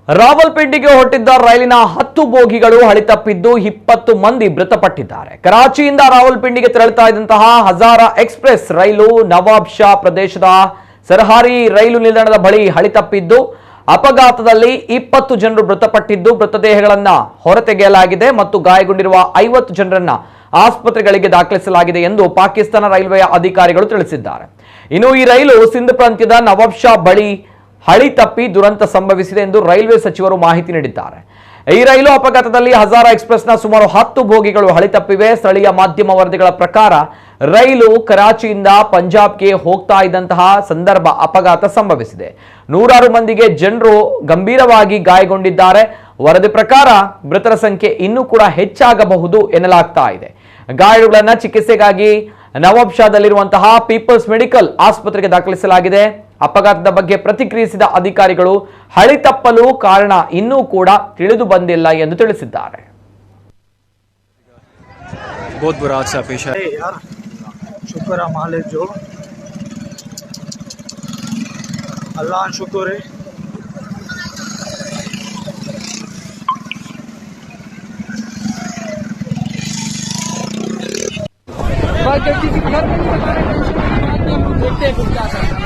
ರಾವಲ್ಪಿಂಡಿಗೆ ಹೊರಟಿದ್ದ ರೈಲಿನ 10 ಬೋಗಿಗಳು ಹಳಿತಪ್ಪಿದ್ದು 20 ಮಂದಿ ಮೃತಪಟ್ಟಿದ್ದಾರೆ. ಕರಾಚಿಯಿಂದ ರಾವಲ್ಪಿಂಡಿಗೆ ತೆರಳುತ್ತಾ ಇದ್ದಂತಹ ಹಜಾರಾ ಎಕ್ಸ್‌ಪ್ರೆಸ್ ರೈಲು ನವಾಬ್ ಶಾ ಪ್ರದೇಶದ ಸರಹಾರಿ ರೈಲು ನಿಲ್ದಾಣದ ಬಳಿ ಹಳಿತಪ್ಪಿದ್ದು ಅಪಘಾತದಲ್ಲಿ 20 ಜನರು ಮೃತಪಟ್ಟಿದ್ದು ಮೃತದೇಹಗಳನ್ನು ಹೊರತೆಗೆಯಲಾಗಿದೆ ಮತ್ತು ಗಾಯಗೊಂಡಿರುವ 50 ಜನರನ್ನ ಆಸ್ಪತ್ರೆಗಳಿಗೆ ದಾಖಲಿಸಲಾಗಿದೆ ಎಂದು ಪಾಕಿಸ್ತಾನ ರೈಲ್ವೆಯ ಅಧಿಕಾರಿಗಳು ತಿಳಿಸಿದ್ದಾರೆ. ಇನ್ನು ಈ ರೈಲು ಸಿಂಧ್ ಪ್ರಾಂತ್ಯದ ನವಾಬ್ ಶಾ ಬಳಿ ಹಳಿ ತಪ್ಪಿ ದುರಂತ ಸಂಭವಿಸಿದೆ ಎಂದು ರೈಲ್ವೆ ಸಚಿವರು ಮಾಹಿತಿ ನೀಡಿದ್ದಾರೆ. ಈ ರೈಲು ಅಪಘಾತದಲ್ಲಿ ಹಜಾರಾ ಎಕ್ಸ್‌ಪ್ರೆಸ್ನ ಸುಮಾರು 10 ಬೋಗಿಗಳು ಹಳಿ ತಪ್ಪಿವೆ. ಸ್ಥಳೀಯ ಮಾಧ್ಯಮ ವರದಿಗಳ ಪ್ರಕಾರ ರೈಲು ಕರಾಚಿಯಿಂದ ಪಂಜಾಬ್ಗೆ ಹೋಗ್ತಾ ಇದ್ದಂತಹ ಸಂದರ್ಭ ಅಪಘಾತ ಸಂಭವಿಸಿದೆ. ನೂರಾರು ಮಂದಿಗೆ ಜನರು ಗಂಭೀರವಾಗಿ ಗಾಯಗೊಂಡಿದ್ದಾರೆ. ವರದಿ ಪ್ರಕಾರ ಮೃತರ ಸಂಖ್ಯೆ ಇನ್ನೂ ಕೂಡ ಹೆಚ್ಚಾಗಬಹುದು ಎನ್ನಲಾಗ್ತಾ ಇದೆ. ಗಾಯಾಳುಗಳನ್ನ ಚಿಕಿತ್ಸೆಗಾಗಿ ನವಾಬ್ ಶಾದಲ್ಲಿರುವಂತಹ ಪೀಪಲ್ಸ್ ಮೆಡಿಕಲ್ ಆಸ್ಪತ್ರೆಗೆ ದಾಖಲಿಸಲಾಗಿದೆ. ಅಪಘಾತದ ಬಗ್ಗೆ ಪ್ರತಿಕ್ರಿಯಿಸಿದ ಅಧಿಕಾರಿಗಳು ಹಳಿ ತಪ್ಪಲು ಕಾರಣ ಇನ್ನೂ ಕೂಡ ತಿಳಿದು ಬಂದಿಲ್ಲ ಎಂದು ತಿಳಿಸಿದ್ದಾರೆ. बहुत बुरा हादसा पेश आया यार, शुक्र है मालिक जो अल्लाह शुक्र है। देखते हैं कुछ क्या